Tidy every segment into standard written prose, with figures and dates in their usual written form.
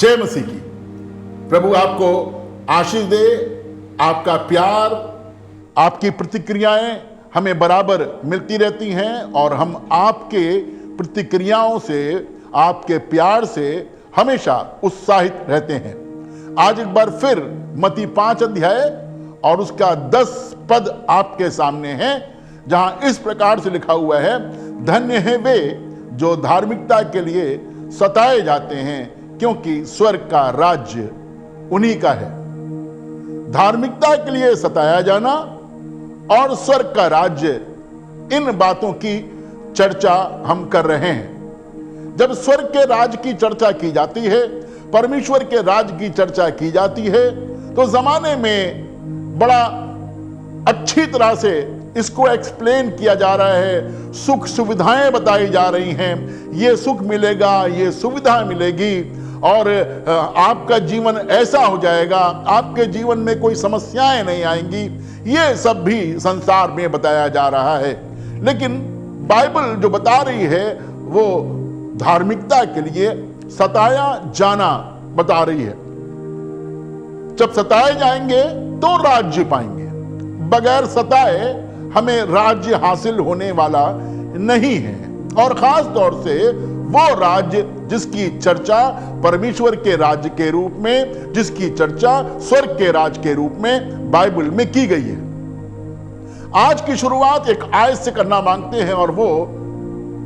जय मसीह की। प्रभु आपको आशीष दे। आपका प्यार, आपकी प्रतिक्रियाएं हमें बराबर मिलती रहती हैं और हम आपके प्रतिक्रियाओं से, आपके प्यार से हमेशा उत्साहित रहते हैं। आज एक बार फिर मत्ती 5 अध्याय और उसका 10 पद आपके सामने है, जहां इस प्रकार से लिखा हुआ है, धन्य है वे जो धार्मिकता के लिए सताए जाते हैं, क्योंकि स्वर्ग का राज्य उन्हीं का है। धार्मिकता के लिए सताया जाना और स्वर्ग का राज्य, इन बातों की चर्चा हम कर रहे हैं। जब स्वर्ग के राज की चर्चा की जाती है, परमेश्वर के राज की चर्चा की जाती है, तो जमाने में बड़ा अच्छी तरह से इसको एक्सप्लेन किया जा रहा है। सुख सुविधाएं बताई जा रही हैं, ये सुख मिलेगा, ये सुविधा मिलेगी और आपका जीवन ऐसा हो जाएगा, आपके जीवन में कोई समस्याएं नहीं आएंगी। ये सब भी संसार में बताया जा रहा है, लेकिन बाइबल जो बता रही है वो धार्मिकता के लिए सताया जाना बता रही है। जब सताए जाएंगे तो राज्य पाएंगे। बगैर सताए हमें राज्य हासिल होने वाला नहीं है, और खास तौर से वो राज्य जिसकी चर्चा परमेश्वर के राज्य के रूप में, जिसकी चर्चा स्वर्ग के राज के रूप में बाइबल में की गई है। आज की शुरुआत एक आयत से करना मांगते हैं, और वो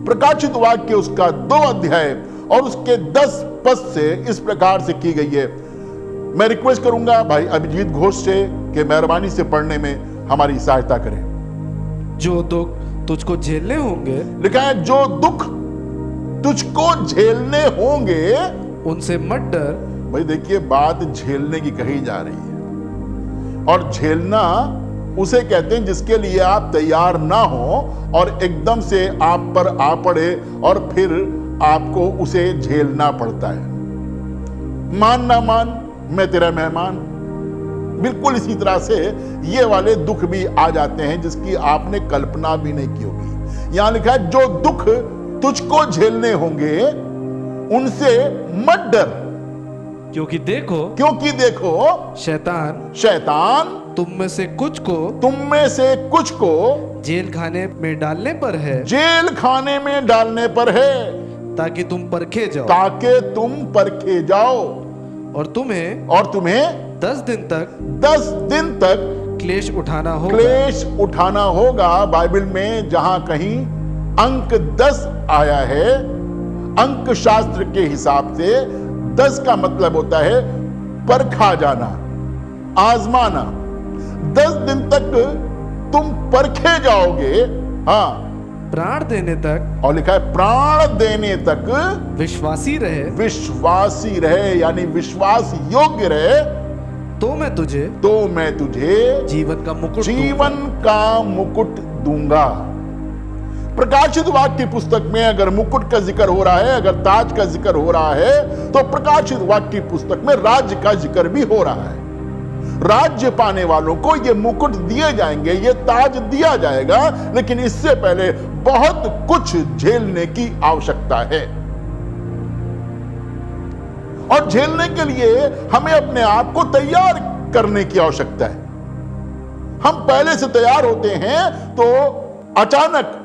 प्रकाशित वाक्य उसका 2 अध्याय और उसके 10 पद से इस प्रकार से की गई है। मैं रिक्वेस्ट करूंगा भाई अभिजीत घोष से कि मेहरबानी से पढ़ने में हमारी सहायता करें। जो दुख तुझको झेलने होंगे, लिखा है जो दुख तुझको झेलने होंगे उनसे मत डर। भाई देखिए, बात झेलने की कही जा रही है, और झेलना उसे कहते हैं जिसके लिए आप तैयार ना हो और एकदम से आप पर आ पड़े और फिर आपको उसे झेलना पड़ता है। मान ना मान, मैं तेरा मेहमान, बिल्कुल इसी तरह से ये वाले दुख भी आ जाते हैं जिसकी आपने कल्पना भी नहीं की होगी। यहां लिखा है जो दुख तुझको झेलने होंगे उनसे मत डर, क्योंकि देखो शैतान तुम में से कुछ को जेल खाने में डालने पर है, ताकि तुम परखे जाओ और तुम्हें 10 दिन तक क्लेश उठाना होगा। बाइबल में जहां कहीं अंक 10 आया है, अंक शास्त्र के हिसाब से 10 का मतलब होता है परखा जाना, आजमाना। 10 दिन तक तुम परखे जाओगे, हाँ, प्राण देने तक, और लिखा है प्राण देने तक विश्वासी रहे, यानी विश्वास योग्य रहे, तो मैं तुझे जीवन का मुकुट दूंगा। प्रकाशित वाक्य की पुस्तक में अगर मुकुट का जिक्र हो रहा है, अगर ताज का जिक्र हो रहा है, तो प्रकाशित वाक्य की पुस्तक में राज्य का जिक्र भी हो रहा है। राज्य पाने वालों को ये मुकुट दिए जाएंगे, ये ताज दिया जाएगा, लेकिन इससे पहले बहुत कुछ झेलने की आवश्यकता है। और झेलने के लिए हमें अपने आप को तैयार करने की आवश्यकता है। हम पहले से तैयार होते हैं तो अचानक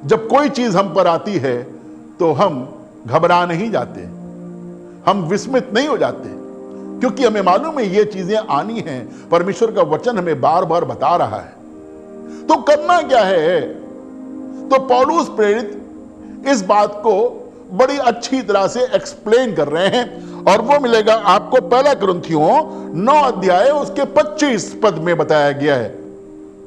जब कोई चीज हम पर आती है तो हम घबरा नहीं जाते, हम विस्मित नहीं हो जाते, क्योंकि हमें मालूम है ये चीजें आनी हैं। परमेश्वर का वचन हमें बार बार बता रहा है। तो करना क्या है? तो पौलुस प्रेरित इस बात को बड़ी अच्छी तरह से एक्सप्लेन कर रहे हैं, और वो मिलेगा आपको 1 कुरिन्थियों 9 अध्याय उसके 25 पद में बताया गया है।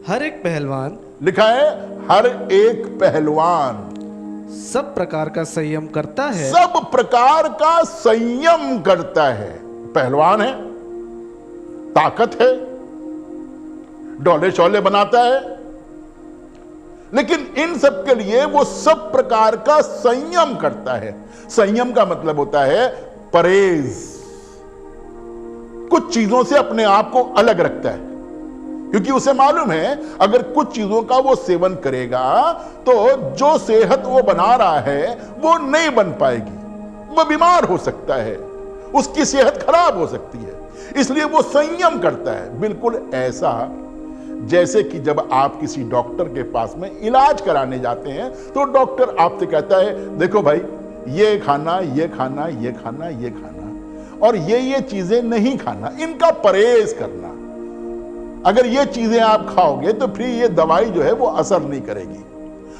हर एक पहलवान, लिखा है हर एक पहलवान सब प्रकार का संयम करता है। पहलवान है, ताकत है, डोले शोले बनाता है, लेकिन इन सब के लिए वो सब प्रकार का संयम करता है। संयम का मतलब होता है परहेज, कुछ चीजों से अपने आप को अलग रखता है, क्योंकि उसे मालूम है अगर कुछ चीजों का वो सेवन करेगा तो जो सेहत वो बना रहा है वो नहीं बन पाएगी, वो बीमार हो सकता है। उसकी सेहत खराब हो सकती है, इसलिए वो संयम करता है। बिल्कुल ऐसा जैसे कि जब आप किसी डॉक्टर के पास में इलाज कराने जाते हैं तो डॉक्टर आपसे कहता है देखो भाई, ये खाना, ये खाना, ये खाना, ये खाना और ये चीजें नहीं खाना, इनका परहेज करना। अगर ये चीजें आप खाओगे तो फिर ये दवाई जो है वो असर नहीं करेगी।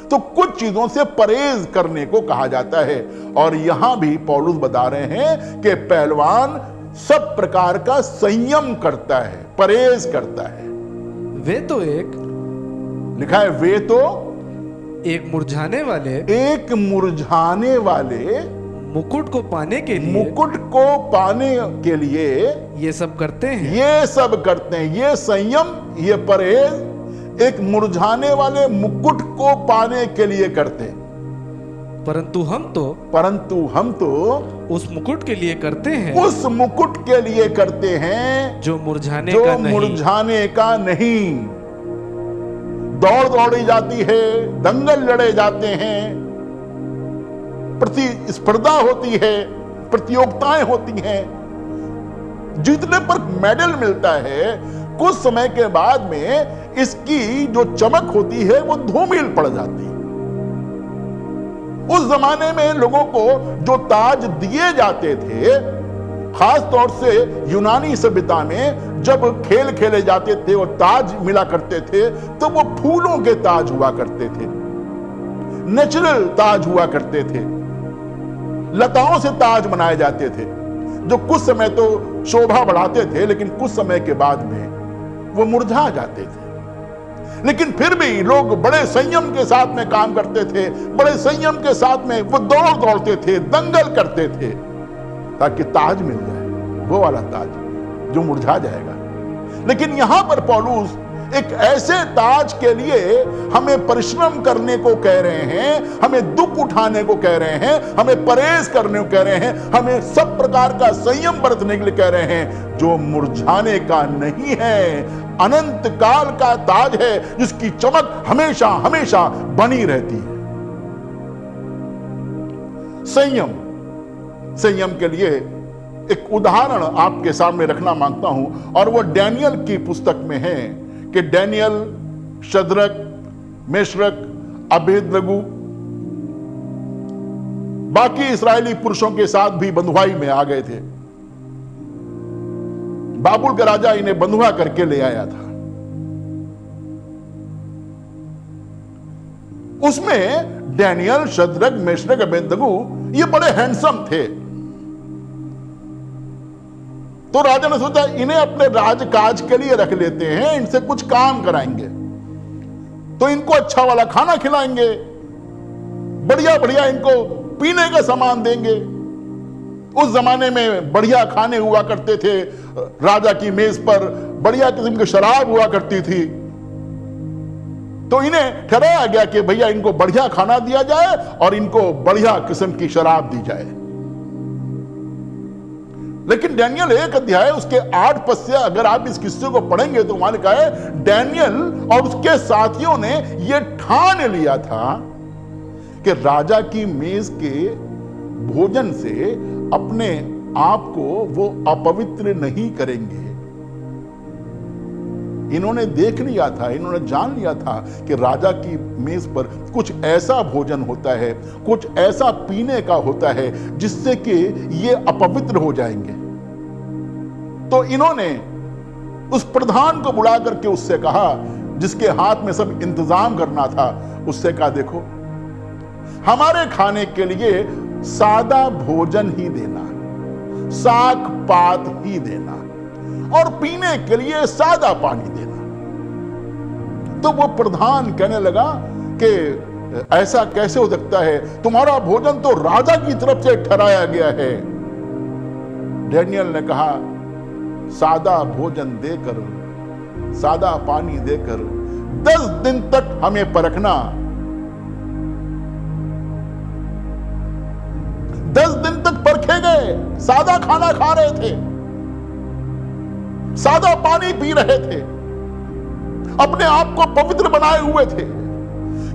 तो कुछ चीजों से परहेज करने को कहा जाता है। और यहां भी पौलुस बता रहे हैं कि पहलवान सब प्रकार का संयम करता है, परहेज करता है। वे तो एक, लिखा है वे तो एक मुरझाने वाले मुकुट को पाने के लिए ये सब करते हैं। ये संयम, ये परहेज एक मुरझाने वाले मुकुट को पाने के लिए करते हैं। परंतु हम तो उस मुकुट के लिए करते हैं जो मुरझाने का नहीं। दौड़ी जाती है, दंगल लड़े जाते हैं, प्रतिस्पर्धा होती है, प्रतियोगिताएं होती हैं, जीतने पर मेडल मिलता है। कुछ समय के बाद में इसकी जो चमक होती है वो धूमिल पड़ जाती है। उस जमाने में लोगों को जो ताज दिए जाते थे, खास तौर से यूनानी सभ्यता में जब खेल खेले जाते थे और ताज मिला करते थे, तो वो फूलों के ताज हुआ करते थे, नेचुरल ताज हुआ करते थे, लताओं से ताज बनाए जाते थे, जो कुछ समय तो शोभा बढ़ाते थे लेकिन कुछ समय के बाद में वो मुरझा जाते थे। लेकिन फिर भी लोग बड़े संयम के साथ में काम करते थे, बड़े संयम के साथ में वो दौड़ते थे, दंगल करते थे, ताकि ताज मिल जाए, वो वाला ताज जो मुरझा जाएगा। लेकिन यहां पर पौलुस एक ऐसे ताज के लिए हमें परिश्रम करने को कह रहे हैं, हमें दुख उठाने को कह रहे हैं, हमें परहेज करने को कह रहे हैं, हमें सब प्रकार का संयम बरतने के लिए कह रहे हैं, जो मुरझाने का नहीं है, अनंत काल का ताज है, जिसकी चमक हमेशा हमेशा बनी रहती है। संयम के लिए एक उदाहरण आपके सामने रखना मांगता हूं, और वो डैनियल की पुस्तक में है कि डैनियल, शद्रक, मेशरक, अबेदनगो बाकी इस्राएली पुरुषों के साथ भी बंधुआई में आ गए थे। बाबुल का राजा इन्हें बंधुआ करके ले आया था। उसमें डैनियल, शद्रक, मेशरक, अबेदनगो ये बड़े हैंडसम थे। तो राजा ने सोचा इन्हें अपने राजकाज के लिए रख लेते हैं, इनसे कुछ काम कराएंगे, तो इनको अच्छा वाला खाना खिलाएंगे, बढ़िया बढ़िया इनको पीने का सामान देंगे। उस जमाने में बढ़िया खाने हुआ करते थे, राजा की मेज पर बढ़िया किस्म की शराब हुआ करती थी। तो इन्हें ठहराया गया कि भैया इनको बढ़िया खाना दिया जाए और इनको बढ़िया किस्म की शराब दी जाए। लेकिन डैनियल 1 अध्याय उसके 8 पद से अगर आप इस किस्से को पढ़ेंगे तो वहां लिखा है, डैनियल और उसके साथियों ने यह ठान लिया था कि राजा की मेज के भोजन से अपने आप को वो अपवित्र नहीं करेंगे। इन्होंने देख लिया था, इन्होंने जान लिया था कि राजा की मेज पर कुछ ऐसा भोजन होता है, कुछ ऐसा पीने का होता है जिससे कि ये अपवित्र हो जाएंगे। तो इन्होंने उस प्रधान को बुला करके उससे कहा, जिसके हाथ में सब इंतजाम करना था, उससे कहा देखो हमारे खाने के लिए सादा भोजन ही देना, साग पात ही देना और पीने के लिए सादा पानी देना। तो वो प्रधान कहने लगा कि ऐसा कैसे हो सकता है, तुम्हारा भोजन तो राजा की तरफ से ठहराया गया है। डैनियल ने कहा सादा भोजन देकर, सादा पानी देकर 10 दिन तक हमें परखना। 10 दिन तक परखे गए, सादा खाना खा रहे थे, सादा पानी पी रहे थे, अपने आप को पवित्र बनाए हुए थे,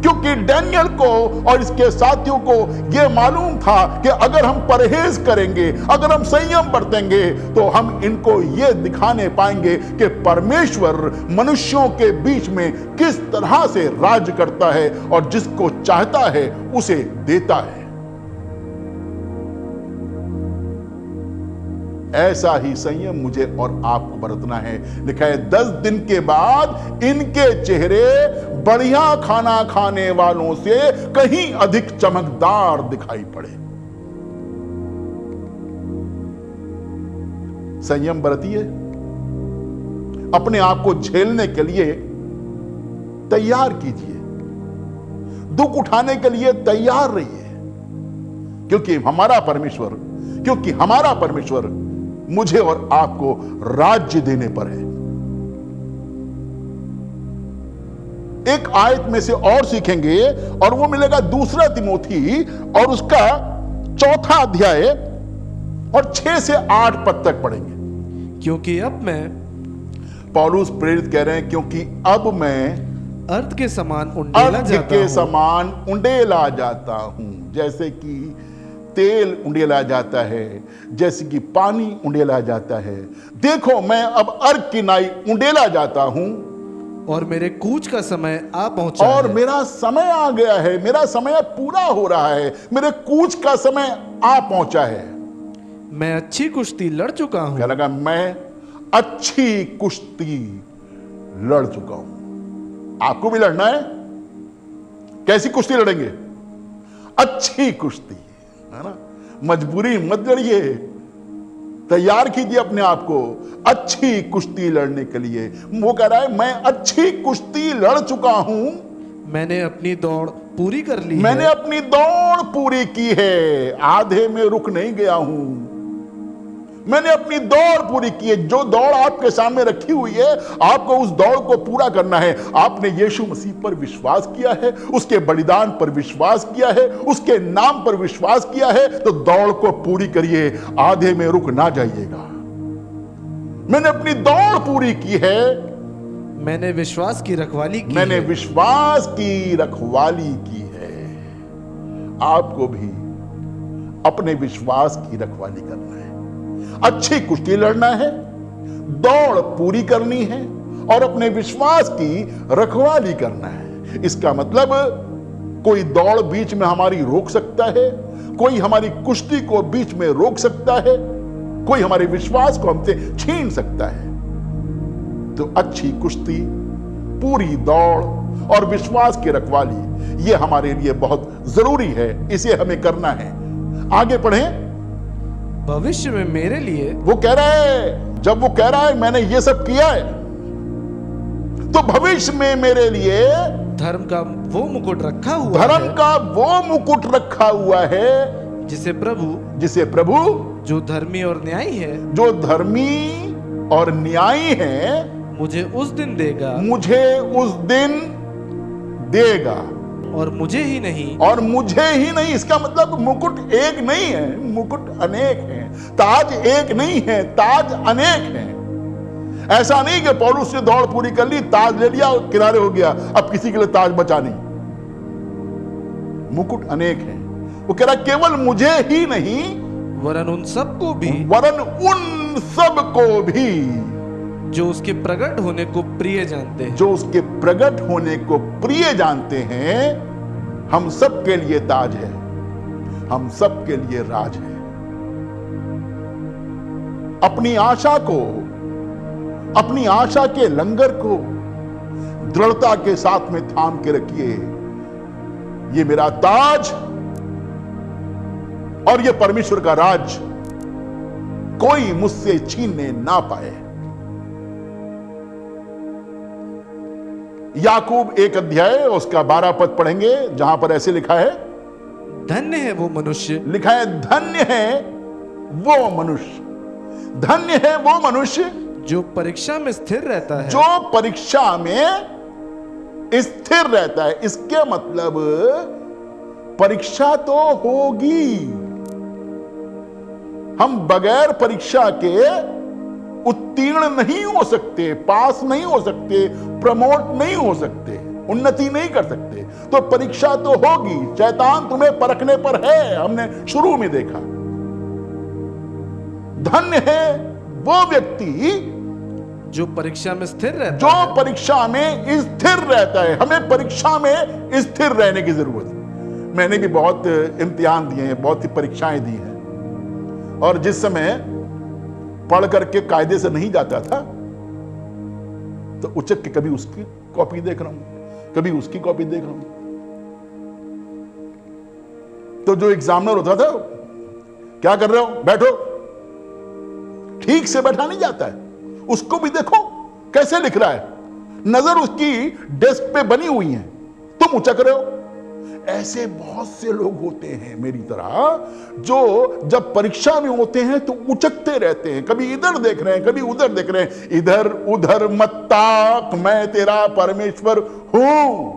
क्योंकि डैनियल को और इसके साथियों को यह मालूम था कि अगर हम परहेज करेंगे, अगर हम संयम बरतेंगे, तो हम इनको यह दिखाने पाएंगे कि परमेश्वर मनुष्यों के बीच में किस तरह से राज करता है और जिसको चाहता है उसे देता है। ऐसा ही संयम मुझे और आपको बरतना है। लिखा है 10 दिन के बाद इनके चेहरे बढ़िया खाना खाने वालों से कहीं अधिक चमकदार दिखाई पड़े। संयम बरतिए, अपने आप को झेलने के लिए तैयार कीजिए, दुख उठाने के लिए तैयार रहिए, क्योंकि हमारा परमेश्वर मुझे और आपको राज्य देने पर है। एक आयत में से और सीखेंगे और वो मिलेगा 2 तिमोथी और उसका 4 अध्याय और 6 से 8 पद तक पढ़ेंगे। क्योंकि अब मैं, पौलुस प्रेरित कह रहे हैं, क्योंकि अब मैं अर्थ के समान उंडेला जाता हूं, जैसे कि तेल उंडेला जाता है, जैसे कि पानी उंडेला जाता है। देखो मैं अब अर्घ की नाई उंडेला जाता हूं और मेरे कूच का समय आ पहुंचा और है। मेरा समय आ गया है, मेरा समय पूरा हो रहा है, मेरे कूच का समय आ पहुंचा है। मैं अच्छी कुश्ती लड़ चुका हूं। क्या लगा? मैं अच्छी कुश्ती लड़ चुका हूं। आपको भी लड़ना है। कैसी कुश्ती लड़ेंगे? अच्छी कुश्ती, है ना? मजबूरी मत लड़िए, तैयार कीजिए अपने आप को अच्छी कुश्ती लड़ने के लिए। वो कह रहा है मैं अच्छी कुश्ती लड़ चुका हूं, मैंने अपनी दौड़ पूरी कर ली मैंने है। अपनी दौड़ पूरी की है, आधे में रुक नहीं गया हूं, मैंने अपनी दौड़ पूरी की है। जो दौड़ आपके सामने रखी हुई है, आपको उस दौड़ को पूरा करना है। आपने यीशु मसीह पर विश्वास किया है, उसके बलिदान पर विश्वास किया है, उसके नाम पर विश्वास किया है, तो दौड़ को पूरी करिए, आधे में रुक ना जाइएगा। मैंने अपनी दौड़ पूरी की है, मैंने विश्वास की रखवाली की मैंने है। विश्वास की रखवाली की है। आपको भी अपने विश्वास की रखवाली करना है, अच्छी कुश्ती लड़ना है, दौड़ पूरी करनी है और अपने विश्वास की रखवाली करना है। इसका मतलब कोई दौड़ बीच में हमारी रोक सकता है, कोई हमारी कुश्ती को बीच में रोक सकता है, कोई हमारे विश्वास को हमसे छीन सकता है। तो अच्छी कुश्ती, पूरी दौड़ और विश्वास की रखवाली, यह हमारे लिए बहुत जरूरी है, इसे हमें करना है। आगे पढ़ें। भविष्य में मेरे लिए, वो कह रहा है, जब वो कह रहा है मैंने ये सब किया है, तो भविष्य में मेरे लिए धर्म का वो मुकुट रखा हुआ धर्म है, का वो मुकुट रखा हुआ है, जिसे प्रभु जो धर्मी और न्यायी है, जो धर्मी और न्यायी है, मुझे उस दिन देगा, और मुझे ही नहीं। इसका मतलब मुकुट एक नहीं है, मुकुट अनेक है, ताज एक नहीं है, ताज अनेक है। ऐसा नहीं कि पौलुस ने दौड़ पूरी कर ली, ताज ले लिया और किनारे हो गया, अब किसी के लिए ताज बचा नहीं। मुकुट अनेक है। वो कह रहा केवल मुझे ही नहीं, वरन उन सबको भी जो उसके प्रकट होने को प्रिय जानते हैं, हम सब के लिए ताज है, हम सब के लिए राज है। अपनी आशा के लंगर को दृढ़ता के साथ में थाम के रखिए। ये मेरा ताज और ये परमेश्वर का राज कोई मुझसे छीनने ना पाए। याकूब 1 अध्याय उसका 12 पद पढ़ेंगे, जहां पर ऐसे लिखा है, धन्य है वो मनुष्य, लिखा है धन्य है वो मनुष्य, धन्य है वो मनुष्य जो परीक्षा में स्थिर रहता है, जो परीक्षा में स्थिर रहता है। इसके मतलब परीक्षा तो होगी, हम बगैर परीक्षा के उत्तीर्ण नहीं हो सकते, पास नहीं हो सकते, प्रमोट नहीं हो सकते। उन्नति नहीं कर सकते। तो परीक्षा तो होगी, शैतान तुम्हें परखने पर है, हमने शुरू में देखा। धन्य है वो व्यक्ति जो परीक्षा में स्थिर रहता है, जो परीक्षा में स्थिर रहता है। हमें परीक्षा में स्थिर रहने की जरूरत है। मैंने भी बहुत इम्तिहान दिए हैं, बहुत सी परीक्षाएं दी हैं, और जिस समय पढ़ करके कायदे से नहीं जाता था तो उचक के कभी उसकी कॉपी देख रहा हूं, कभी उसकी कॉपी देख रहा हूं। तो जो एग्जामिनर होता था, क्या कर रहे हो, बैठो, ठीक से बैठा नहीं जाता है, उसको भी देखो कैसे लिख रहा है, नजर उसकी डेस्क पे बनी हुई है, तुम उचक रहे हो। ऐसे बहुत से लोग होते हैं मेरी तरह, जो जब परीक्षा में होते हैं तो उचकते रहते हैं, कभी इधर देख रहे हैं, कभी उधर देख रहे हैं। इधर उधर मत ताक, मैं तेरा परमेश्वर हूं।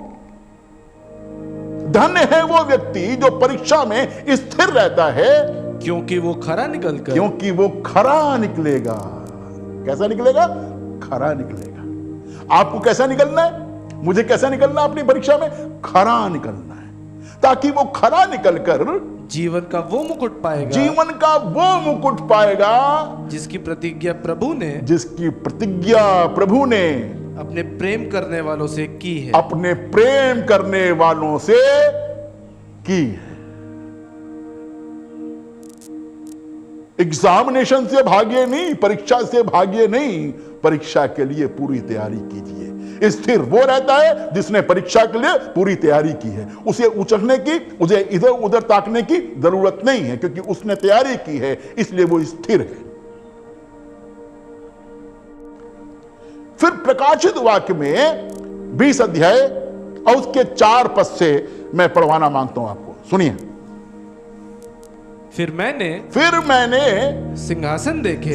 धन्य है वो व्यक्ति जो परीक्षा में स्थिर रहता है, क्योंकि वो खरा निकलेगा। कैसा निकलेगा? खरा निकलेगा। आपको कैसा निकलना है? मुझे कैसा निकलना है अपनी परीक्षा में? खरा निकलना है, ताकि वो खरा निकलकर जीवन का वो मुकुट पाएगा जिसकी प्रतिज्ञा प्रभु ने अपने प्रेम करने वालों से की है। एग्जामिनेशन से भागिए नहीं, परीक्षा से भागिए नहीं, परीक्षा के लिए पूरी तैयारी कीजिए। स्थिर वो रहता है जिसने परीक्षा के लिए पूरी तैयारी की है। उसे उचकने की, उसे इधर उधर ताकने की जरूरत नहीं है, क्योंकि उसने तैयारी की है, इसलिए वो स्थिर है। फिर प्रकाशित वाक्य में 20 अध्याय और उसके 4 पद से मैं पढ़वाना मांगता हूं आपको, सुनिए। फिर मैंने सिंहासन देखे,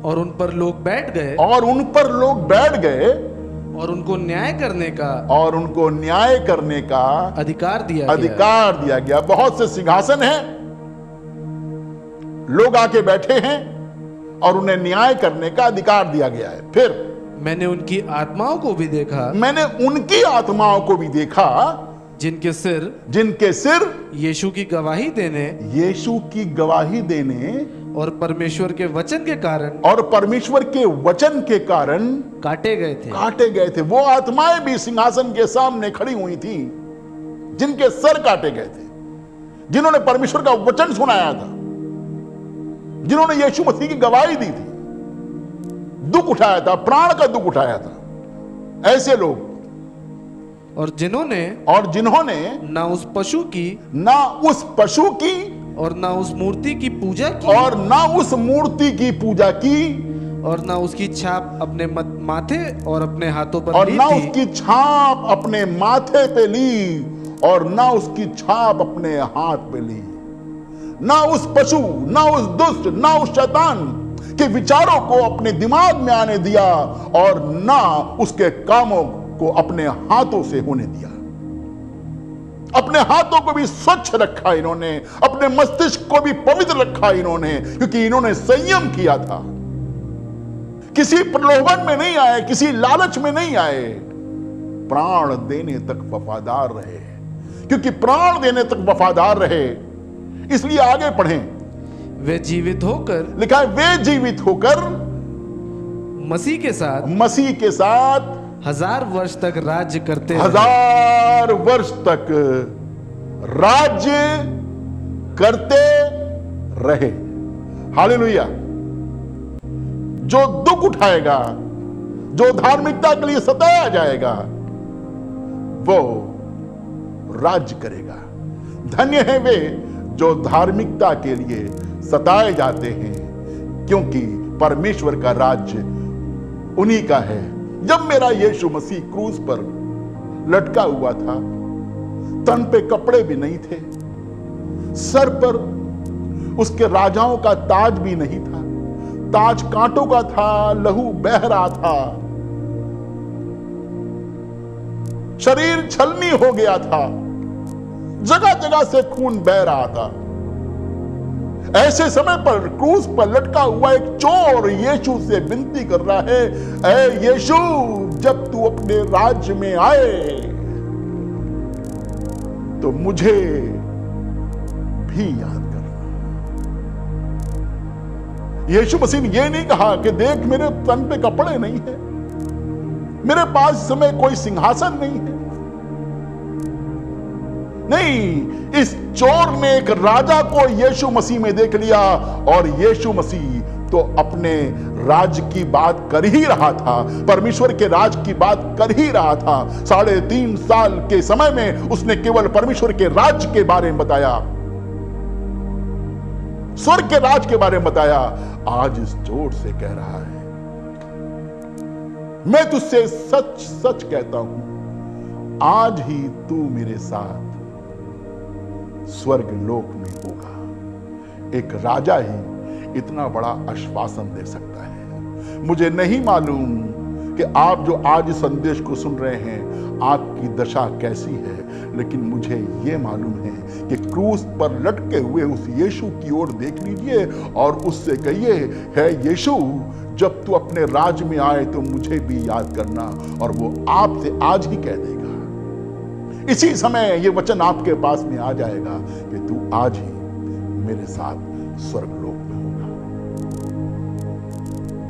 और उन पर लोग बैठ गए, और उनको न्याय करने का अधिकार दिया गया। बहुत से सिंहासन हैं, लोग आके बैठे हैं और उन्हें न्याय करने का अधिकार दिया गया है। फिर मैंने उनकी आत्माओं को भी देखा, जिनके सिर यीशु की गवाही देने और परमेश्वर के वचन के कारण काटे गए थे। वो आत्माएं भी सिंहासन के सामने खड़ी हुई थी, जिनके सर काटे गए थे, जिन्होंने परमेश्वर का वचन सुनाया था, जिन्होंने यीशु मसीह की गवाही दी थी, दुख उठाया था, प्राण का दुख उठाया था। ऐसे लोग, और जिन्होंने ना उस पशु की और ना उस मूर्ति की पूजा की, और ना उसकी छाप अपने माथे और अपने हाथों पर ली, उसकी छाप अपने माथे पे ली और ना उसकी छाप अपने हाथ पे ली। ना उस पशु, ना उस दुष्ट, ना उस शैतान के विचारों को अपने दिमाग में आने दिया, और ना उसके कामों को अपने हाथों से होने दिया। अपने हाथों को भी स्वच्छ रखा इन्होंने, अपने मस्तिष्क को भी पवित्र रखा इन्होंने, क्योंकि इन्होंने संयम किया था। किसी प्रलोभन में नहीं आए, किसी लालच में नहीं आए, प्राण देने तक वफादार रहे। क्योंकि प्राण देने तक वफादार रहे, इसलिए आगे पढ़ें। वे जीवित होकर, लिखा है, वे जीवित होकर मसीह के साथ 1000 वर्ष तक राज्य करते रहे। हालेलुया। जो दुख उठाएगा, जो धार्मिकता के लिए सताया जाएगा, वो राज्य करेगा। धन्य है वे जो धार्मिकता के लिए सताए जाते हैं, क्योंकि परमेश्वर का राज्य उन्हीं का है। जब मेरा यीशु मसीह क्रूस पर लटका हुआ था, तन पे कपड़े भी नहीं थे, सर पर उसके राजाओं का ताज भी नहीं था, ताज कांटों का था, लहू बह रहा था, शरीर छलनी हो गया था, जगह जगह से खून बह रहा था। ऐसे समय पर क्रूस पर लटका हुआ एक चोर यीशु से विनती कर रहा है, ऐ यीशु, जब तू अपने राज्य में आए तो मुझे भी याद करना। यीशु मसीह ने यह नहीं कहा कि देख मेरे तन पे कपड़े नहीं है, मेरे पास इस समय कोई सिंहासन नहीं है। नहीं, इस चोर ने एक राजा को यीशु मसीह में देख लिया और यीशु मसीह तो अपने राज की बात कर ही रहा था, परमेश्वर के राज की बात कर ही रहा था। 3.5 साल के समय में उसने केवल परमेश्वर के राज के बारे में बताया, स्वर्ग के राज के बारे में बताया। आज इस चोर से कह रहा है, मैं तुझसे सच सच कहता हूं, आज ही तू मेरे साथ स्वर्ग लोक में होगा। एक राजा ही इतना बड़ा आश्वासन दे सकता है। मुझे नहीं मालूम कि आप जो आज इस संदेश को सुन रहे हैं आपकी दशा कैसी है, लेकिन मुझे यह मालूम है कि क्रूस पर लटके हुए उस यीशु की ओर देख लीजिए और उससे कहिए, है यीशु, जब तू अपने राज में आए तो मुझे भी याद करना। और वो आपसे आज ही कह देगा, इसी समय ये वचन आपके पास में आ जाएगा कि तू आज ही मेरे साथ स्वर्गलोक में होगा।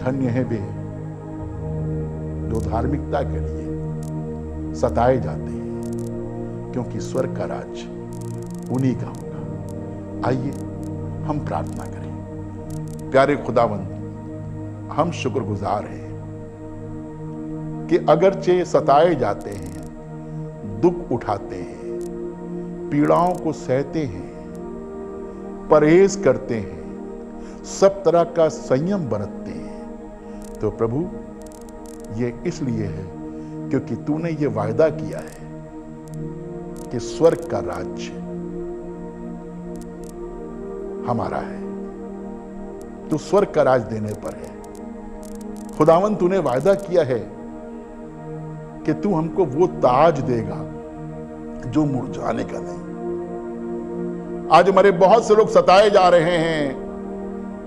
धन्य है वे जो धार्मिकता के लिए सताए जाते हैं, क्योंकि स्वर्ग का राज उन्हीं का होगा। आइए हम प्रार्थना करें। प्यारे खुदावंद, हम शुक्रगुजार हैं कि अगरचे सताए जाते हैं, दुख उठाते हैं, पीड़ाओं को सहते हैं, परहेज करते हैं, सब तरह का संयम बरतते हैं, तो प्रभु ये इसलिए है क्योंकि तूने ये वायदा किया है कि स्वर्ग का राज्य हमारा है। तू स्वर्ग का राज देने पर है। खुदावन, तूने वायदा किया है कि तू हमको वो ताज देगा जो मुरझाने का नहीं। आज हमारे बहुत से लोग सताए जा रहे हैं,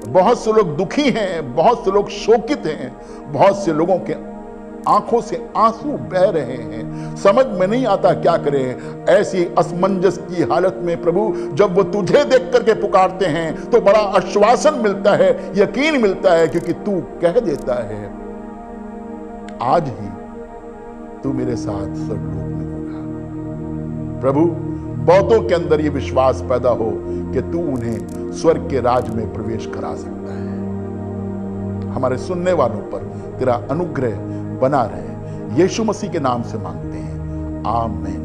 बहुत से लोग दुखी हैं, बहुत से लोग शोकित हैं, बहुत से लोगों के आंखों से आंसू बह रहे हैं, समझ में नहीं आता क्या करें। ऐसी असमंजस की हालत में प्रभु, जब वो तुझे देख करके पुकारते हैं तो बड़ा आश्वासन मिलता है, यकीन मिलता है, क्योंकि तू कह देता है, आज ही तू मेरे साथ स्वर्गलोक में होगा। प्रभु, बहुतों के अंदर ये विश्वास पैदा हो कि तू उन्हें स्वर्ग के राज में प्रवेश करा सकता है। हमारे सुनने वालों पर तेरा अनुग्रह बना रहे, यीशु मसीह के नाम से मांगते हैं, आमीन।